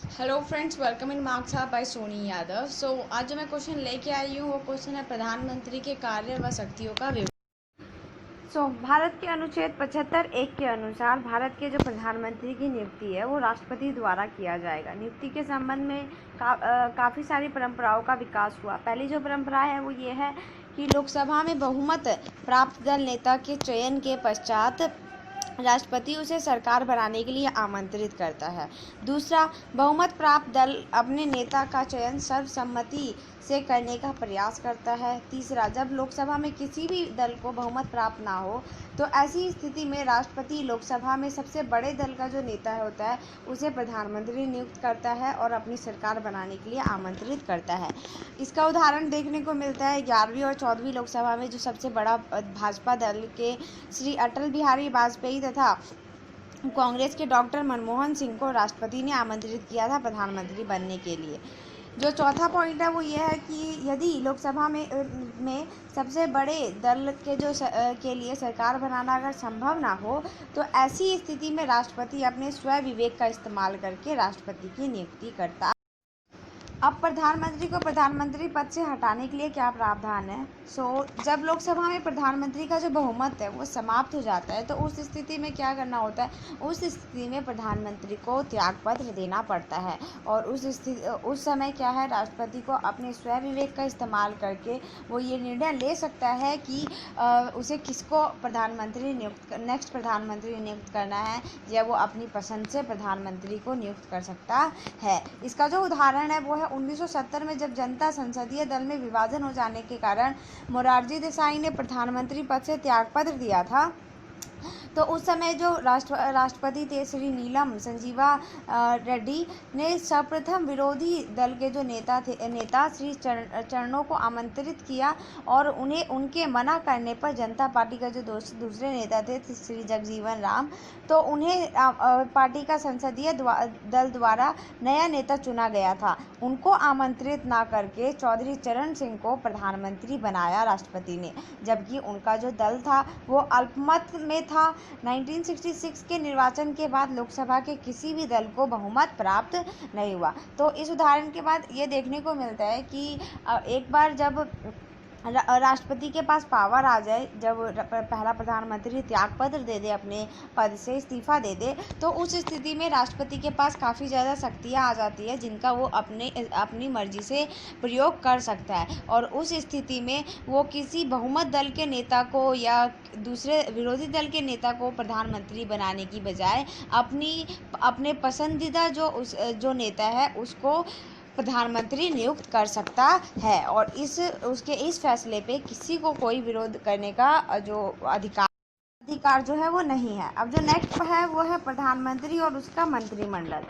Hello friends, welcome in marks आप by Sony Yadav. आज जो मैं क्वेश्चन लेके आई हूँ वो क्वेश्चन है प्रधानमंत्री के कार्य व शक्तियों का विवरण। भारत के अनुच्छेद 75(1) के अनुसार भारत के जो प्रधानमंत्री की नियुक्ति है वो राष्ट्रपति द्वारा किया जाएगा। नियुक्ति के संबंध में काफ़ी सारी परंपराओं का विकास हुआ। पहली जो परंपरा है वो ये है कि लोकसभा में बहुमत प्राप्त दल नेता के चयन के पश्चात राष्ट्रपति उसे सरकार बनाने के लिए आमंत्रित करता है। दूसरा, बहुमत प्राप्त दल अपने नेता का चयन सर्वसम्मति से करने का प्रयास करता है। तीसरा, जब लोकसभा में किसी भी दल को बहुमत प्राप्त ना हो तो ऐसी स्थिति में राष्ट्रपति लोकसभा में सबसे बड़े दल का जो नेता होता है उसे प्रधानमंत्री नियुक्त करता है और अपनी सरकार बनाने के लिए आमंत्रित करता है। इसका उदाहरण देखने को मिलता है 11वीं और 14वीं लोकसभा में जो सबसे बड़ा भाजपा दल के श्री अटल बिहारी वाजपेयी तथा कांग्रेस के डॉक्टर मनमोहन सिंह को राष्ट्रपति ने आमंत्रित किया था प्रधानमंत्री बनने के लिए। जो चौथा पॉइंट है वो ये है कि यदि लोकसभा में सबसे बड़े दल के के लिए सरकार बनाना अगर संभव ना हो तो ऐसी स्थिति में राष्ट्रपति अपने स्व विवेक का इस्तेमाल करके राष्ट्रपति की नियुक्ति करता है। अब प्रधानमंत्री को प्रधानमंत्री पद से हटाने के लिए क्या प्रावधान है? जब लोकसभा में प्रधानमंत्री का जो बहुमत है वो समाप्त हो जाता है तो उस स्थिति में क्या करना होता है? उस स्थिति में प्रधानमंत्री को त्यागपत्र देना पड़ता है और उस समय क्या है, राष्ट्रपति को अपने स्व विवेक का इस्तेमाल करके वो ये निर्णय ले सकता है कि उसे किसको नेक्स्ट प्रधानमंत्री नियुक्त करना है या वो अपनी पसंद से प्रधानमंत्री को नियुक्त कर सकता है। इसका जो उदाहरण है वो है 1970 में जब जनता संसदीय दल में विभाजन हो जाने के कारण मोरारजी देसाई ने प्रधानमंत्री पद से त्यागपत्र दिया था। तो उस समय जो राष्ट्रपति थे श्री नीलम संजीवा रेड्डी ने सर्वप्रथम विरोधी दल के जो नेता श्री चरणों को आमंत्रित किया और उन्हें उनके मना करने पर जनता पार्टी का जो दूसरे नेता थे श्री जगजीवन राम, तो उन्हें पार्टी का संसदीय दल द्वारा नया नेता चुना गया था। उनको आमंत्रित ना करके चौधरी चरण सिंह को प्रधानमंत्री बनाया राष्ट्रपति ने, जबकि उनका जो दल था वो अल्पमत में था। 1966 के निर्वाचन के बाद लोकसभा के किसी भी दल को बहुमत प्राप्त नहीं हुआ। तो इस उदाहरण के बाद ये देखने को मिलता है कि एक बार जब राष्ट्रपति के पास पावर आ जाए, जब पहला प्रधानमंत्री त्यागपत्र दे दे, अपने पद से इस्तीफा दे दे, तो उस स्थिति में राष्ट्रपति के पास काफ़ी ज़्यादा शक्तियाँ आ जाती है जिनका वो अपनी मर्जी से प्रयोग कर सकता है और उस स्थिति में वो किसी बहुमत दल के नेता को या दूसरे विरोधी दल के नेता को प्रधानमंत्री बनाने की बजाय अपने पसंदीदा जो नेता है उसको प्रधानमंत्री नियुक्त कर सकता है और उसके इस फैसले पे किसी को कोई विरोध करने का जो अधिकार जो है वो नहीं है। अब जो नेक्स्ट है वो है प्रधानमंत्री और उसका मंत्रिमंडल।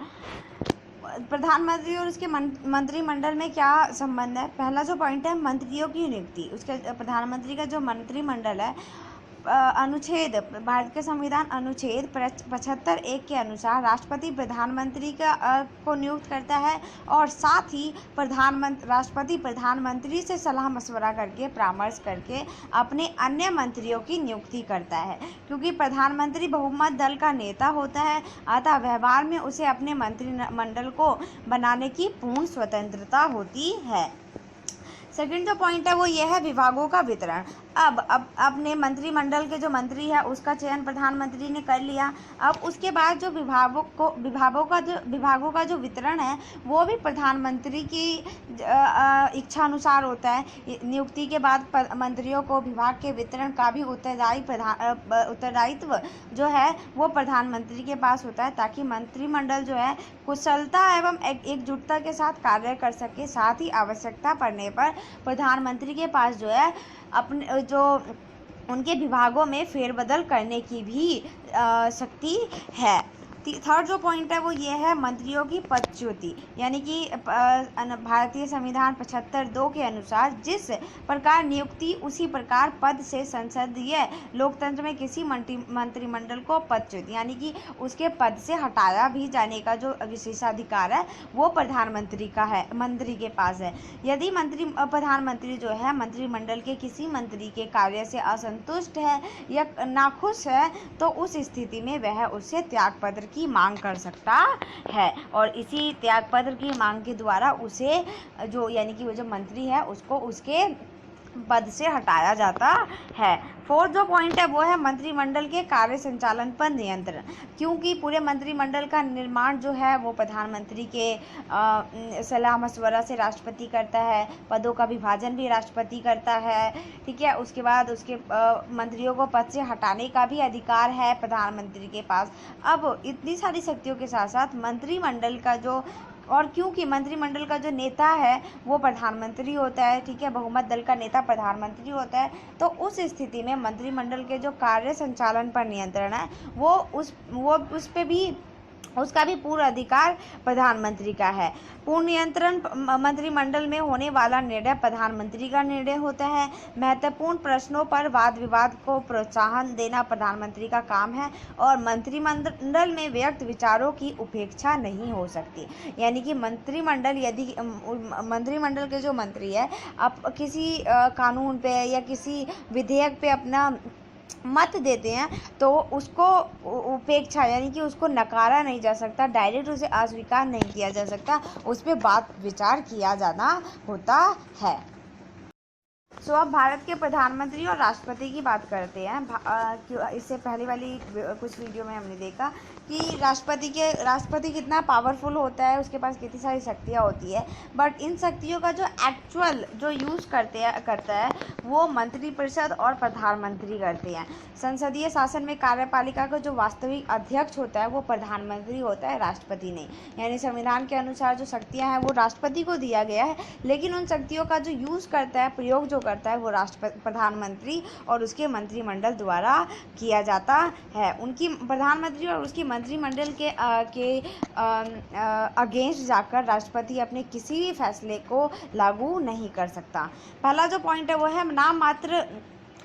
प्रधानमंत्री और उसके मंत्रिमंडल में क्या संबंध है? पहला जो पॉइंट है मंत्रियों की नियुक्ति। उसके प्रधानमंत्री का जो मंत्रिमंडल है अनुच्छेद भारत के संविधान अनुच्छेद 75(1) के अनुसार राष्ट्रपति प्रधानमंत्री को नियुक्त करता है और साथ ही राष्ट्रपति प्रधानमंत्री से सलाह मशवरा करके परामर्श करके अपने अन्य मंत्रियों की नियुक्ति करता है। क्योंकि प्रधानमंत्री बहुमत दल का नेता होता है, अतः व्यवहार में उसे अपने मंत्रिमंडल को बनाने की पूर्ण स्वतंत्रता होती है। सेकंड जो पॉइंट है वो ये है विभागों का वितरण। अब अपने मंत्रिमंडल के जो मंत्री है उसका चयन प्रधानमंत्री ने कर लिया। अब उसके बाद जो विभागों का जो वितरण है वो भी प्रधानमंत्री की इच्छा अनुसार होता है। नियुक्ति के बाद मंत्रियों को विभाग के वितरण का भी उत्तरदायित्व जो है वो प्रधानमंत्री के पास होता है, ताकि मंत्रिमंडल जो है कुशलता एवं एकजुटता के साथ कार्य कर सके। साथ ही आवश्यकता पड़ने पर प्रधानमंत्री के पास जो है अपने जो उनके विभागों में फेरबदल करने की भी शक्ति है। थर्ड जो पॉइंट है वो ये है मंत्रियों की पदच्युति, यानी कि भारतीय संविधान 75(2) के अनुसार जिस प्रकार नियुक्ति उसी प्रकार पद से संसदीय लोकतंत्र में किसी मंत्रिमंडल को पदच्युति यानी कि उसके पद से हटाया भी जाने का जो विशेषाधिकार है वो मंत्री के पास है। यदि प्रधानमंत्री जो है मंत्रिमंडल के किसी मंत्री के कार्य से असंतुष्ट है या नाखुश है तो उस स्थिति में वह उससे त्यागपत्र की मांग कर सकता है और इसी त्यागपत्र की मांग के द्वारा उसे जो यानी कि वो जो मंत्री है उसको उसके पद से हटाया जाता है। फोर्थ जो पॉइंट है वो है मंत्रिमंडल के कार्य संचालन पर नियंत्रण, क्योंकि पूरे मंत्रिमंडल का निर्माण जो है वो प्रधानमंत्री के सलाह मशवरा से राष्ट्रपति करता है, पदों का विभाजन भी राष्ट्रपति करता है, ठीक है। उसके बाद उसके मंत्रियों को पद से हटाने का भी अधिकार है प्रधानमंत्री के पास। अब इतनी सारी शक्तियों के साथ साथ मंत्रिमंडल का जो और क्योंकि मंत्रिमंडल का जो नेता है वो प्रधानमंत्री होता है, ठीक है, बहुमत दल का नेता प्रधानमंत्री होता है, तो उस स्थिति में मंत्रिमंडल के जो कार्य संचालन पर नियंत्रण है वो उस पे भी उसका भी पूर्ण अधिकार प्रधानमंत्री का है। पूर्ण नियंत्रण मंत्रिमंडल में होने वाला निर्णय प्रधानमंत्री का निर्णय होता है। महत्वपूर्ण प्रश्नों पर वाद विवाद को प्रोत्साहन देना प्रधानमंत्री का काम है और मंत्रिमंडल में व्यक्त विचारों की उपेक्षा नहीं हो सकती। यानी कि मंत्रिमंडल के जो मंत्री है अब किसी कानून पे या किसी विधेयक पे अपना मत देते हैं तो उसको उपेक्षा यानी कि उसको नकारा नहीं जा सकता, डायरेक्ट उसे अस्वीकार नहीं किया जा सकता, उस पर बात विचार किया जाना होता है। अब भारत के प्रधानमंत्री और राष्ट्रपति की बात करते हैं। इससे पहले वाली कुछ वीडियो में हमने देखा कि राष्ट्रपति कितना पावरफुल होता है, उसके पास कितनी सारी शक्तियाँ होती है, बट इन शक्तियों का जो एक्चुअल जो यूज़ करता है वो मंत्रिपरिषद और प्रधानमंत्री करते हैं। संसदीय शासन में कार्यपालिका का जो वास्तविक अध्यक्ष होता है वो प्रधानमंत्री होता है, राष्ट्रपति नहीं। यानी संविधान के अनुसार जो शक्तियाँ हैं वो राष्ट्रपति को दिया गया है, लेकिन उन शक्तियों का जो यूज़ करता है, प्रयोग जो करता है वो प्रधानमंत्री और उसके मंत्रिमंडल द्वारा किया जाता है। उनकी प्रधानमंत्री और उसकी मंत्रिमंडल के अगेंस्ट जाकर राष्ट्रपति अपने किसी भी फैसले को लागू नहीं कर सकता। पहला जो पॉइंट है वो है नाम मात्र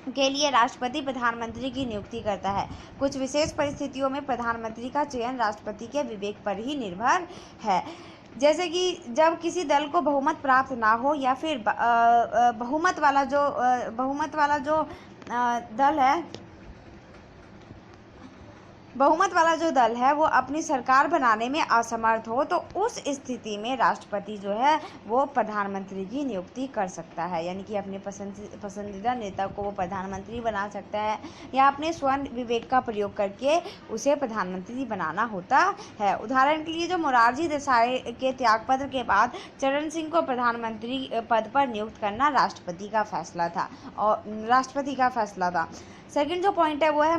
के लिए राष्ट्रपति प्रधानमंत्री की नियुक्ति करता है। कुछ विशेष परिस्थितियों में प्रधानमंत्री का चयन राष्ट्रपति के विवेक पर ही निर्भर है, जैसे कि जब किसी दल को बहुमत प्राप्त ना हो या फिर बहुमत वाला जो दल है वो अपनी सरकार बनाने में असमर्थ हो, तो उस स्थिति में राष्ट्रपति जो है वो प्रधानमंत्री की नियुक्ति कर सकता है। यानी कि अपने पसंदीदा नेता को वो प्रधानमंत्री बना सकता है या अपने स्वयं विवेक का प्रयोग करके उसे प्रधानमंत्री बनाना होता है। उदाहरण के लिए जो मोरारजी देसाई के त्यागपत्र के बाद चरण सिंह को प्रधानमंत्री पद पर नियुक्त करना राष्ट्रपति का फैसला था। सेकंड जो पॉइंट है वो है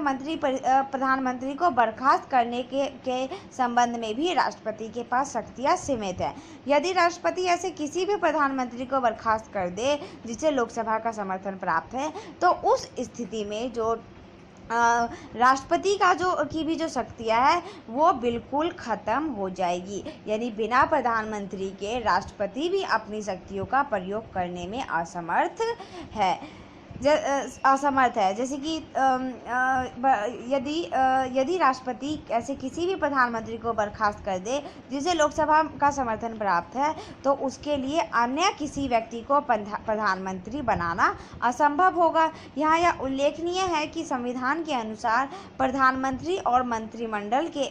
प्रधानमंत्री को बर्खास्त करने के संबंध में भी राष्ट्रपति के पास शक्तियां सीमित है। यदि राष्ट्रपति ऐसे किसी भी प्रधानमंत्री को बर्खास्त कर दे जिसे लोकसभा का समर्थन प्राप्त है, तो उस स्थिति में जो राष्ट्रपति की भी जो शक्तियां है वो बिल्कुल ख़त्म हो जाएगी। यानी बिना प्रधानमंत्री के राष्ट्रपति भी अपनी शक्तियों का प्रयोग करने में असमर्थ है। जैसे कि यदि राष्ट्रपति ऐसे किसी भी प्रधानमंत्री को बर्खास्त कर दे जिसे लोकसभा का समर्थन प्राप्त है, तो उसके लिए अन्य किसी व्यक्ति को प्रधानमंत्री बनाना असंभव होगा। यहाँ यह उल्लेखनीय है कि संविधान के अनुसार प्रधानमंत्री और मंत्रिमंडल के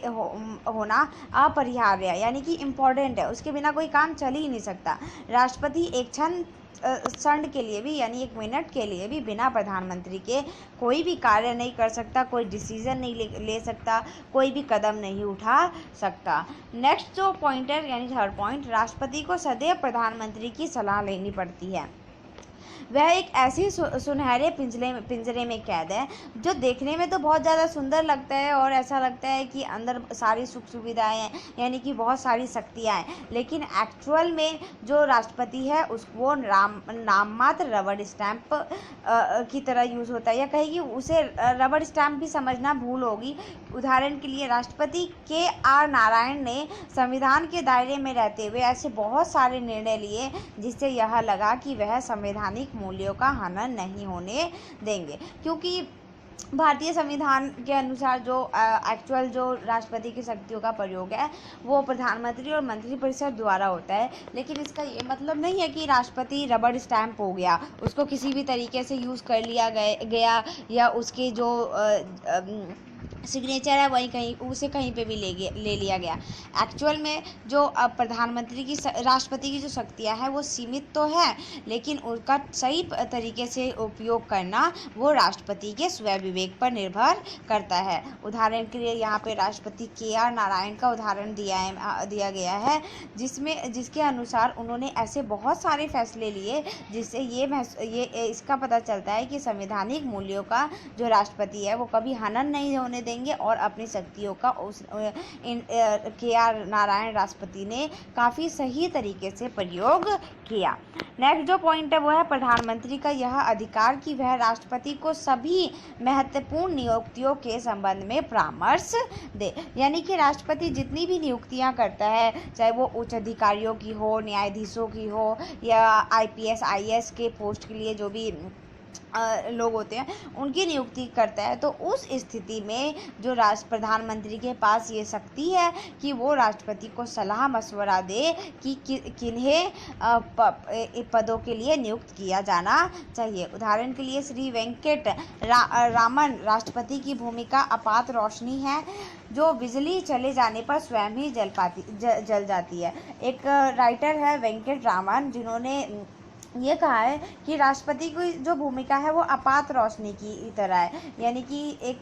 होना अपरिहार्य है, यानी कि इम्पोर्टेंट है, उसके बिना कोई काम चल ही नहीं सकता। राष्ट्रपति एक क्षण के लिए भी यानी 1 मिनट के लिए भी बिना प्रधानमंत्री के कोई भी कार्य नहीं कर सकता, कोई डिसीजन नहीं ले सकता, कोई भी कदम नहीं उठा सकता। नेक्स्ट जो पॉइंट है यानी थर्ड पॉइंट, राष्ट्रपति को सदैव प्रधानमंत्री की सलाह लेनी पड़ती है। वह एक ऐसी सुनहरे पिंजरे में कैद है जो देखने में तो बहुत ज़्यादा सुंदर लगता है और ऐसा लगता है कि अंदर सारी सुख सुविधाएं हैं, यानी कि बहुत सारी शक्तियां हैं, लेकिन एक्चुअल में जो राष्ट्रपति है वो नाम मात्र रबड़ स्टैंप की तरह यूज़ होता है, या कहें कि उसे रबड़ स्टैंप भी समझना भूल होगी। उदाहरण के लिए राष्ट्रपति KR नारायण ने संविधान के दायरे में रहते हुए ऐसे बहुत सारे निर्णय लिए जिससे यह लगा कि वह संवैधानिक मूल्यों का हनन नहीं होने देंगे, क्योंकि भारतीय संविधान के अनुसार जो एक्चुअल जो राष्ट्रपति की शक्तियों का प्रयोग है वो प्रधानमंत्री और मंत्रिपरिषद द्वारा होता है। लेकिन इसका ये मतलब नहीं है कि राष्ट्रपति रबड़ स्टैंप हो गया, उसको किसी भी तरीके से यूज़ कर लिया गया या उसके जो सिग्नेचर है वही कहीं उसे कहीं पे भी ले लिया गया। एक्चुअल में जो प्रधानमंत्री की राष्ट्रपति की जो शक्तियां हैं वो सीमित तो है, लेकिन उनका सही तरीके से उपयोग करना वो राष्ट्रपति के स्वयं विवेक पर निर्भर करता है। उदाहरण के लिए यहाँ पे राष्ट्रपति KR नारायण का उदाहरण दिया गया है, जिसके अनुसार उन्होंने ऐसे बहुत सारे फैसले लिए जिससे ये इसका पता चलता है कि संवैधानिक मूल्यों का जो राष्ट्रपति है वो कभी हनन नहीं होने देंगे और अपनी शक्तियों का KR नारायण राष्ट्रपति ने काफ़ी सही तरीके से प्रयोग किया। नेक्स्ट जो पॉइंट है वो है प्रधानमंत्री का यह अधिकार कि वह राष्ट्रपति को सभी महत्वपूर्ण नियुक्तियों के संबंध में परामर्श दे। यानी कि राष्ट्रपति जितनी भी नियुक्तियां करता है, चाहे वो उच्च अधिकारियों की हो, न्यायाधीशों की हो या IPS IAS के पोस्ट के लिए जो भी लोग होते हैं उनकी नियुक्ति करता है, तो उस स्थिति में जो प्रधानमंत्री के पास ये शक्ति है कि वो राष्ट्रपति को सलाह मशवरा दे कि किन्हें पदों के लिए नियुक्त किया जाना चाहिए। उदाहरण के लिए श्री वेंकट रामन राष्ट्रपति की भूमिका आपात रोशनी है जो बिजली चले जाने पर स्वयं ही जल जाती है। एक राइटर है वेंकट रामन जिन्होंने ये कहा है कि राष्ट्रपति की जो भूमिका है वो आपात रोशनी की तरह है। यानी कि एक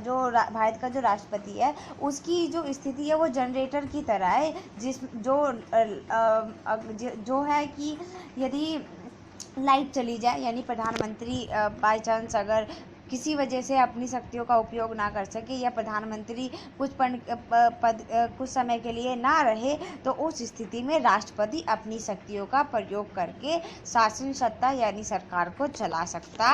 जो भारत का जो राष्ट्रपति है उसकी जो स्थिति है वो जनरेटर की तरह है, जो है कि यदि लाइट चली जाए, यानी प्रधानमंत्री बाय चांस अगर किसी वजह से अपनी शक्तियों का उपयोग ना कर सके या प्रधानमंत्री कुछ समय के लिए ना रहे, तो उस स्थिति में राष्ट्रपति अपनी शक्तियों का प्रयोग करके शासन सत्ता यानी सरकार को चला सकता।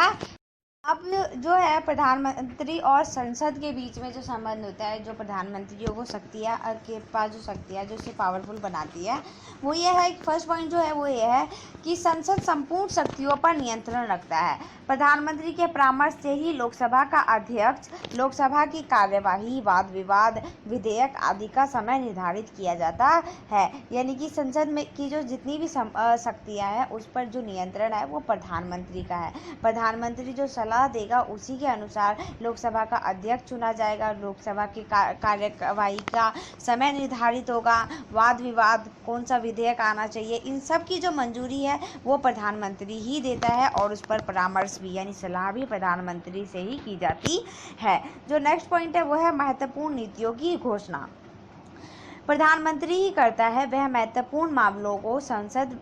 अब जो है प्रधानमंत्री और संसद के बीच में जो संबंध होता है, जो प्रधानमंत्रियों को शक्तियाँ के पास जो शक्तियाँ जो उसे पावरफुल बनाती है, वो ये है। फर्स्ट पॉइंट जो है वो ये है कि संसद संपूर्ण शक्तियों पर नियंत्रण रखता है। प्रधानमंत्री के परामर्श से ही लोकसभा का अध्यक्ष, लोकसभा की कार्यवाही, वाद विवाद, विधेयक आदि का समय निर्धारित किया जाता है। यानी कि संसद में की जो जितनी भी शक्तियाँ हैं उस पर जो नियंत्रण है वो प्रधानमंत्री का है। प्रधानमंत्री जो सलाह देगा उसी के अनुसार लोकसभा का अध्यक्ष चुना जाएगा, लोकसभा की कार्यवाही का समय निर्धारित होगा, वाद विवाद कौन सा विधेयक आना चाहिए, इन सब की जो मंजूरी है वो प्रधानमंत्री ही देता है और उस पर परामर्श भी यानी सलाह भी प्रधानमंत्री से ही की जाती है। जो नेक्स्ट पॉइंट है वो है महत्वपूर्ण नीतियों की घोषणा। प्रधानमंत्री ही करता है। वह महत्वपूर्ण मामलों को संसद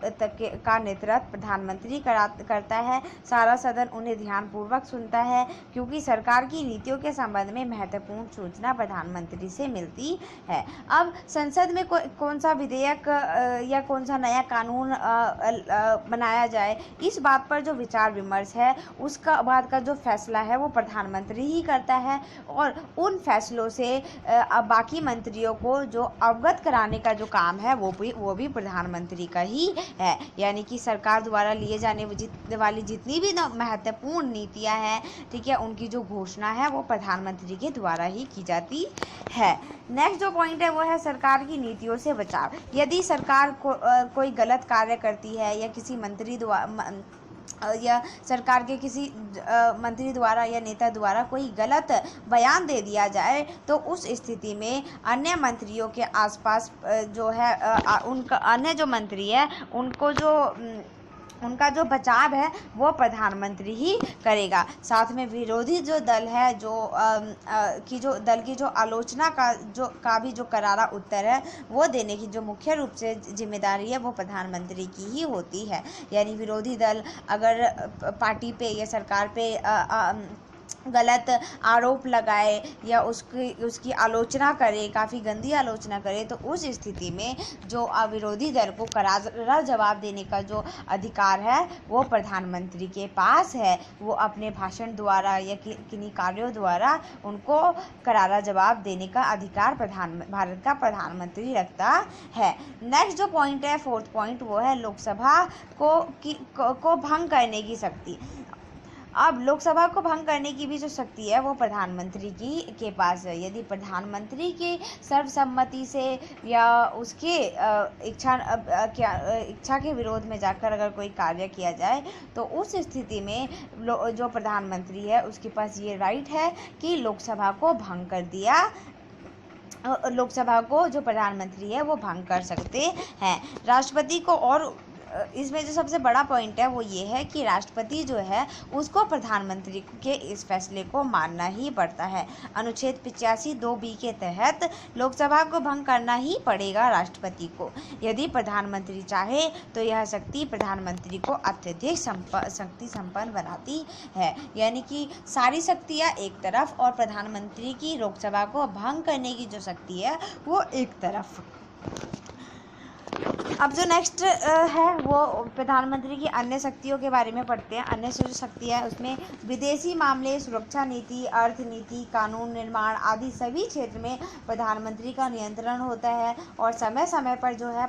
का नेतृत्व प्रधानमंत्री करता है। सारा सदन उन्हें ध्यानपूर्वक सुनता है क्योंकि सरकार की नीतियों के संबंध में महत्वपूर्ण सूचना प्रधानमंत्री से मिलती है। अब संसद में कौन सा विधेयक या कौन सा नया कानून बनाया जाए, इस बात पर जो विचार विमर्श है उसका बाद का जो फैसला है वो प्रधानमंत्री ही करता है और उन फैसलों से बाकी मंत्रियों को जो अवगत कराने का जो काम है वो भी प्रधानमंत्री का ही है। यानी कि सरकार द्वारा लिए जाने वाली जितनी भी महत्वपूर्ण नीतियां हैं, ठीक है, उनकी जो घोषणा है वो प्रधानमंत्री के द्वारा ही की जाती है। नेक्स्ट जो पॉइंट है वो है सरकार की नीतियों से बचाव। यदि सरकार कोई गलत कार्य करती है या किसी मंत्री द्वारा या सरकार के किसी मंत्री द्वारा या नेता द्वारा कोई गलत बयान दे दिया जाए, तो उस स्थिति में अन्य मंत्रियों के आसपास जो है उनका अन्य जो मंत्री है उनका जो बचाव है वो प्रधानमंत्री ही करेगा। साथ में विरोधी जो दल है जो दल की जो आलोचना का भी जो करारा उत्तर है वो देने की जो मुख्य रूप से जिम्मेदारी है वो प्रधानमंत्री की ही होती है। यानी विरोधी दल अगर पार्टी पे या सरकार पे गलत आरोप लगाए या उसकी आलोचना करे, काफ़ी गंदी आलोचना करे, तो उस स्थिति में जो विरोधी दल को करारा जवाब देने का जो अधिकार है वो प्रधानमंत्री के पास है। वो अपने भाषण द्वारा या किन्हीं कार्यों द्वारा उनको करारा जवाब देने का अधिकार भारत का प्रधानमंत्री रखता है। नेक्स्ट जो पॉइंट है, फोर्थ पॉइंट, वो है लोकसभा को भंग करने की शक्ति। अब लोकसभा को भंग करने की भी जो शक्ति है वो प्रधानमंत्री के पास है। यदि प्रधानमंत्री की सर्वसम्मति से या उसके इच्छा के विरोध में जाकर अगर कोई कार्य किया जाए तो उस स्थिति में जो प्रधानमंत्री है उसके पास ये राइट है कि लोकसभा को भंग कर दिया, लोकसभा को जो प्रधानमंत्री है वो भंग कर सकते हैं। राष्ट्रपति को, और इसमें जो सबसे बड़ा पॉइंट है वो ये है कि राष्ट्रपति जो है उसको प्रधानमंत्री के इस फैसले को मानना ही पड़ता है। अनुच्छेद 85 2B के तहत लोकसभा को भंग करना ही पड़ेगा राष्ट्रपति को। यदि प्रधानमंत्री चाहे तो यह शक्ति प्रधानमंत्री को अत्यधिक शक्ति संपन्न बनाती है, यानी कि सारी शक्तियाँ एक तरफ और प्रधानमंत्री की लोकसभा को भंग करने की जो शक्ति है वो एक तरफ। अब जो नेक्स्ट है वो प्रधानमंत्री की अन्य शक्तियों के बारे में पढ़ते हैं। अन्य जो शक्तियाँ है उसमें विदेशी मामले, सुरक्षा नीति, अर्थनीति, कानून निर्माण आदि सभी क्षेत्र में प्रधानमंत्री का नियंत्रण होता है और समय समय पर जो है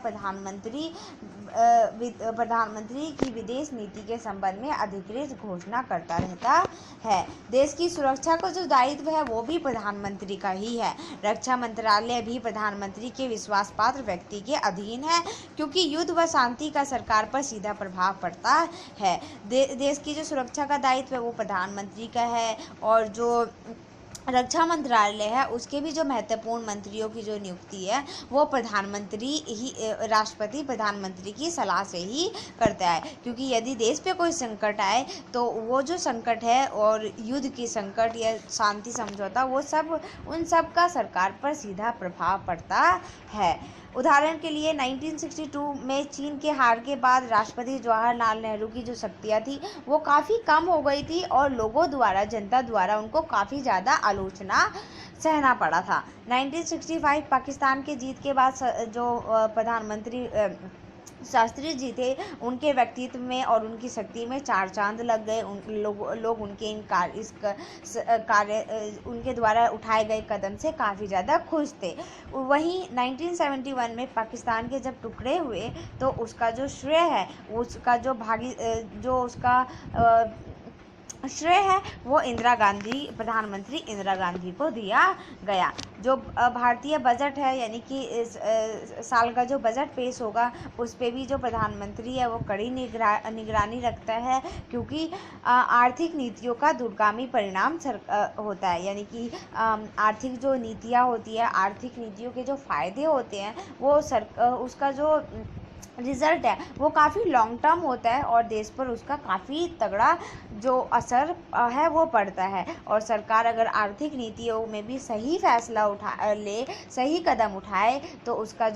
प्रधानमंत्री की विदेश नीति के संबंध में अधिकृत घोषणा करता रहता है। देश की सुरक्षा का जो दायित्व है वो भी प्रधानमंत्री का ही है। रक्षा मंत्रालय भी प्रधानमंत्री के विश्वास पात्र व्यक्ति के अधीन है, क्योंकि युद्ध व शांति का सरकार पर सीधा प्रभाव पड़ता है। देश की जो सुरक्षा का दायित्व है वो प्रधानमंत्री का है, और जो रक्षा मंत्रालय है उसके भी जो महत्वपूर्ण मंत्रियों की जो नियुक्ति है वो राष्ट्रपति प्रधानमंत्री की सलाह से ही करता है, क्योंकि यदि देश पे कोई संकट आए तो वो जो संकट है और युद्ध की संकट या शांति समझौता वो सब उन सब का सरकार पर सीधा प्रभाव पड़ता है। उदाहरण के लिए 1962 में चीन के हार के बाद राष्ट्रपति जवाहरलाल नेहरू की जो शक्तियाँ थी वो काफ़ी कम हो गई थी और लोगों द्वारा, जनता द्वारा उनको काफ़ी ज़्यादा आलोचना सहना पड़ा था। 1965 पाकिस्तान के जीत के बाद जो प्रधानमंत्री शास्त्री जी थे उनके व्यक्तित्व में और उनकी शक्ति में चार चांद लग गए। लोग उनके उनके द्वारा उठाए गए कदम से काफ़ी ज़्यादा खुश थे। वहीं 1971 में पाकिस्तान के जब टुकड़े हुए तो उसका जो श्रेय है, उसका जो उसका श्रेय है वो प्रधानमंत्री इंदिरा गांधी को दिया गया। जो भारतीय बजट है, यानी कि इस साल का जो बजट पेश होगा उस पे भी जो प्रधानमंत्री है वो कड़ी निगरानी रखता है, क्योंकि आर्थिक नीतियों का दूरगामी परिणाम होता है, यानी कि आर्थिक जो नीतियाँ होती है, आर्थिक नीतियों के जो फ़ायदे होते हैं वो उसका जो रिज़ल्ट है वो काफ़ी लॉन्ग टर्म होता है और देश पर उसका काफ़ी तगड़ा जो असर है वो पड़ता है। और सरकार अगर आर्थिक नीतियों में भी सही फैसला सही कदम उठाए तो उसका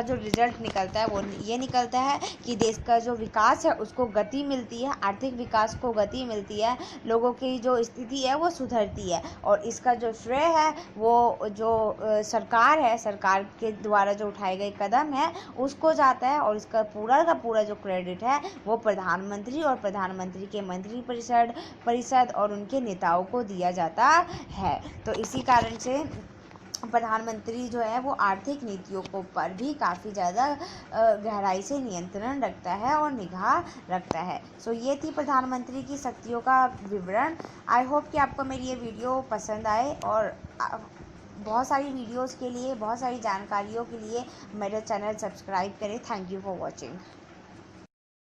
जो रिज़ल्ट निकलता है वो ये निकलता है कि देश का जो विकास है उसको गति मिलती है, आर्थिक विकास को गति मिलती है, लोगों की जो स्थिति है वो सुधरती है, और इसका जो श्रेय है वो जो सरकार है, सरकार के द्वारा जो उठाए गए कदम है उसको जाता है, और इसका पूरा का पूरा जो क्रेडिट है वो प्रधानमंत्री और प्रधानमंत्री के मंत्री परिषद और उनके नेताओं को दिया जाता है। तो इसी कारण से प्रधानमंत्री जो है वो आर्थिक नीतियों को पर भी काफ़ी ज़्यादा गहराई से नियंत्रण रखता है और निगाह रखता है। सो ये थी प्रधानमंत्री की शक्तियों का विवरण। आई होप कि आपको मेरी ये वीडियो पसंद आए, और बहुत सारी वीडियोस के लिए, बहुत सारी जानकारियों के लिए मेरे चैनल सब्सक्राइब करें। Thank you for watching.